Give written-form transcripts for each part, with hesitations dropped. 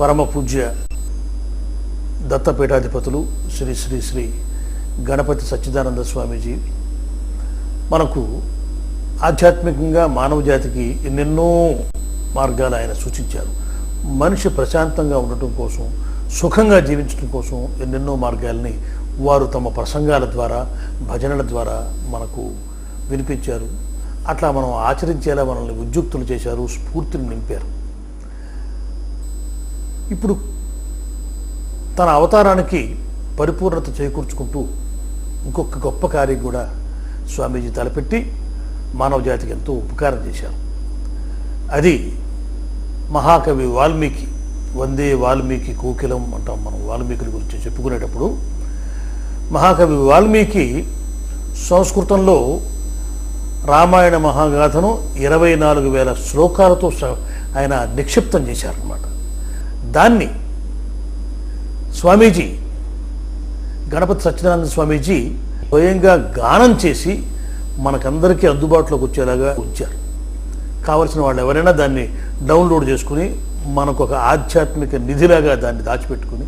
పరమ పూజ్య దత్తపీఠాధిపతులు శ్రీ శ్రీ శ్రీ గణపతి సచ్చిదానంద స్వామీజీ మనకు ఆధ్యాత్మికంగా మానవ జాతికి ఎన్నెన్నో మార్గాలు ఆయన సూచించారు. మనిషి ప్రశాంతంగా ఉండటం కోసం, సుఖంగా జీవించడం కోసం ఎన్నెన్నో మార్గాల్ని వారు తమ ప్రసంగాల ద్వారా, భజనల ద్వారా మనకు వినిపించారు. అట్లా మనం ఆచరించేలా మనల్ని ఉద్యుక్తులు చేశారు, స్ఫూర్తిని నింపారు. ఇప్పుడు తన అవతారానికి పరిపూర్ణత చేకూర్చుకుంటూ ఇంకొక గొప్ప కార్యం కూడా స్వామీజీ తలపెట్టి మానవ జాతికి ఎంతో ఉపకారం చేశారు. అది మహాకవి వాల్మీకి, వందే వాల్మీకి కోకిలం అంటాం మనం వాల్మీకుల గురించి చెప్పుకునేటప్పుడు. మహాకవి వాల్మీకి సంస్కృతంలో రామాయణ మహాగాథను 24,000 శ్లోకాలతో ఆయన నిక్షిప్తం చేశారన్నమాట. దాన్ని స్వామీజీ, గణపతి సచ్చిదానంద స్వామీజీ స్వయంగా గానం చేసి మనకందరికీ అందుబాటులోకి వచ్చేలాగా ఉంచారు. కావలసిన వాళ్ళు ఎవరైనా దాన్ని డౌన్లోడ్ చేసుకుని మనకు ఒక ఆధ్యాత్మిక నిధిలాగా దాన్ని దాచిపెట్టుకుని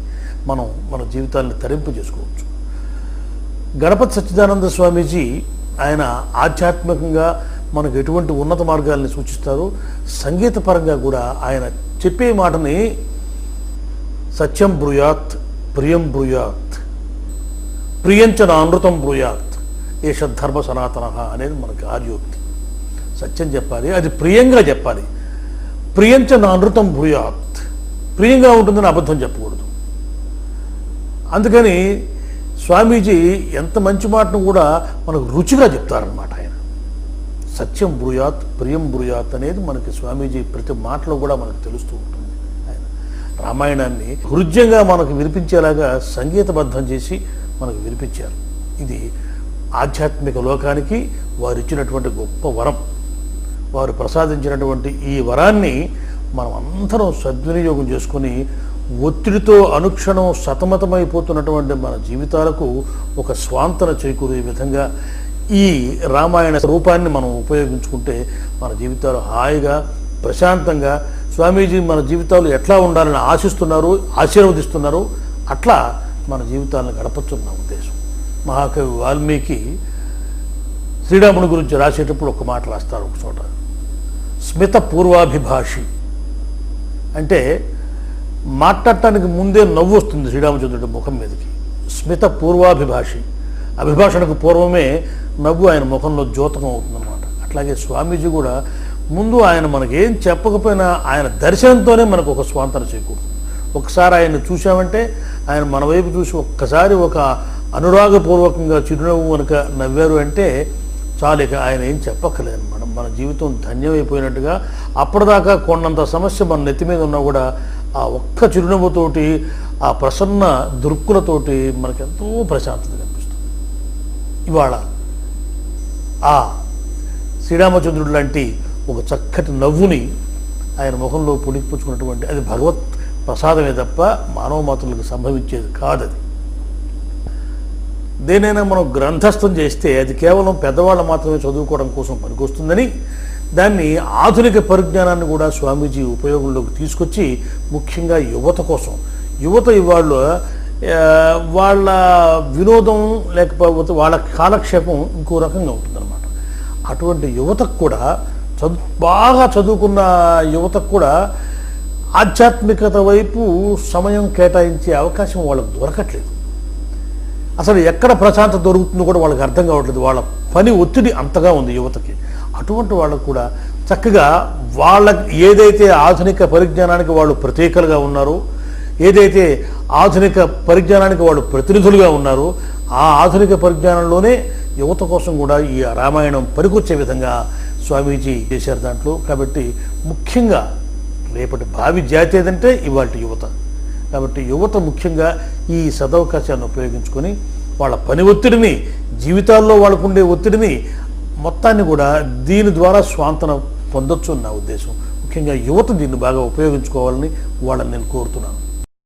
మనం మన జీవితాన్ని తరింపు చేసుకోవచ్చు. గణపతి సచ్చిదానంద స్వామీజీ ఆయన ఆధ్యాత్మికంగా మనకు ఎటువంటి ఉన్నత మార్గాల్ని సూచిస్తారు. సంగీతపరంగా కూడా ఆయన చెప్పే మాటని సత్యం బ్రూయాత్, ప్రియం బ్రూయాత్, ప్రియంచ నానృతం బ్రూయాత్, ఏష ధర్మ సనాతన అనేది మనకి ఆర్యోక్తి. సత్యం చెప్పాలి, అది ప్రియంగా చెప్పాలి. ప్రియంచ నానృతం బ్రూయాత్, ప్రియంగా ఉంటుందని అబద్ధం చెప్పకూడదు. అందుకని స్వామీజీ ఎంత మంచి మాటను కూడా మనకు రుచిగా చెప్తారనమాట. ఆయన సత్యం బ్రూయాత్, ప్రియం బ్రూయాత్ అనేది మనకి స్వామీజీ ప్రతి మాటలో కూడా మనకు తెలుస్తూ ఉంటుంది. ఆయన రామాయణాన్ని హృద్యంగా మనకు వినిపించేలాగా సంగీతబద్ధం చేసి మనకు వినిపించారు. ఇది ఆధ్యాత్మిక లోకానికి వారు ఇచ్చినటువంటి గొప్ప వరం. వారు ప్రసాదించినటువంటి ఈ వరాన్ని మనం అందరం సద్వినియోగం చేసుకుని ఒత్తిడితో అనుక్షణం సతమతమైపోతున్నటువంటి మన జీవితాలకు ఒక స్వాంతన చేకూరే విధంగా ఈ రామాయణ రూపాన్ని మనం ఉపయోగించుకుంటే మన జీవితాలు హాయిగా, ప్రశాంతంగా, స్వామీజీ మన జీవితాలు ఎట్లా ఉండాలని ఆశీర్వదిస్తున్నారు అట్లా మన జీవితాలను గడపచ్చున్న ఉద్దేశం. మహాకవి వాల్మీకి శ్రీరాముని గురించి రాసేటప్పుడు ఒక మాట రాస్తారు ఒక చోట, స్మిత పూర్వాభిభాషి. అంటే మాట్లాడటానికి ముందే నవ్వు వస్తుంది శ్రీరామచంద్రుడి ముఖం మీదకి. స్మిత పూర్వాభిభాషి, అభిభాషణకు పూర్వమే నవ్వు ఆయన ముఖంలో ద్యోతకం అవుతుందన్నమాట. అట్లాగే స్వామీజీ కూడా ముందు ఆయన మనకేం చెప్పకపోయినా ఆయన దర్శనంతోనే మనకు ఒక స్వాంతన చేకూరుతుంది. ఒకసారి ఆయన్ని చూసామంటే ఆయన మన వైపు చూసి ఒక్కసారి ఒక అనురాగపూర్వకంగా చిరునవ్వు కనుక నవ్వారు అంటే చాలు, ఇక ఆయన ఏం చెప్పక్కలేదు. మన జీవితం ధన్యమైపోయినట్టుగా. అప్పటిదాకా కొన్నంత సమస్య మన నెత్తి మీద ఉన్నా కూడా ఆ ఒక్క చిరునవ్వుతోటి, ఆ ప్రసన్న దృక్కులతోటి మనకెంతో ప్రశాంతత కనిపిస్తుంది. ఇవాళ ఆ శ్రీరామచంద్రుడు లాంటి ఒక చక్కటి నవ్వుని ఆయన ముఖంలో పొడిపుచ్చుకున్నటువంటి అది భగవత్ ప్రసాదమే తప్ప మానవ మాతృలకు సంభవించేది కాదది. దేనైనా మనం గ్రంథస్థం చేస్తే అది కేవలం పెద్దవాళ్ళు మాత్రమే చదువుకోవడం కోసం పనికొస్తుందని దాన్ని ఆధునిక పరిజ్ఞానాన్ని కూడా స్వామీజీ ఉపయోగంలోకి తీసుకొచ్చి ముఖ్యంగా యువత కోసం, యువత ఇవాళ వాళ్ళ వినోదం లేకపోతే వాళ్ళ కాలక్షేపం ఇంకో రకంగా ఉంటుందన్నమాట. అటువంటి యువతకు కూడా బాగా చదువుకున్న యువతకు కూడా ఆధ్యాత్మికత వైపు సమయం కేటాయించే అవకాశం వాళ్ళకు దొరకట్లేదు. అసలు ఎక్కడ ప్రశాంతత దొరుకుతుందో కూడా వాళ్ళకి అర్థం కావట్లేదు. వాళ్ళ పని ఒత్తిడి అంతగా ఉంది యువతకి. అటువంటి వాళ్ళకు కూడా చక్కగా వాళ్ళకి ఏదైతే ఆధునిక పరిజ్ఞానానికి వాళ్ళు ప్రతీకలుగా ఉన్నారో, ఏదైతే ఆధునిక పరిజ్ఞానానికి వాళ్ళు ప్రతినిధులుగా ఉన్నారో ఆ ఆధునిక పరిజ్ఞానంలోనే యువత కోసం కూడా ఈ రామాయణం పనికొచ్చే విధంగా స్వామీజీ చేశారు దాంట్లో. కాబట్టి ముఖ్యంగా రేపటి భావి జాతి ఏదంటే ఇవాళ యువత. కాబట్టి యువత ముఖ్యంగా ఈ సదవకాశాన్ని ఉపయోగించుకొని వాళ్ళ పని ఒత్తిడిని, జీవితాల్లో వాళ్ళకు ఉండే ఒత్తిడిని మొత్తాన్ని కూడా దీని ద్వారా స్వాంతన పొందొచ్చు నా ఉద్దేశం. ముఖ్యంగా యువత దీన్ని బాగా ఉపయోగించుకోవాలని వాళ్ళని నేను కోరుతున్నాను.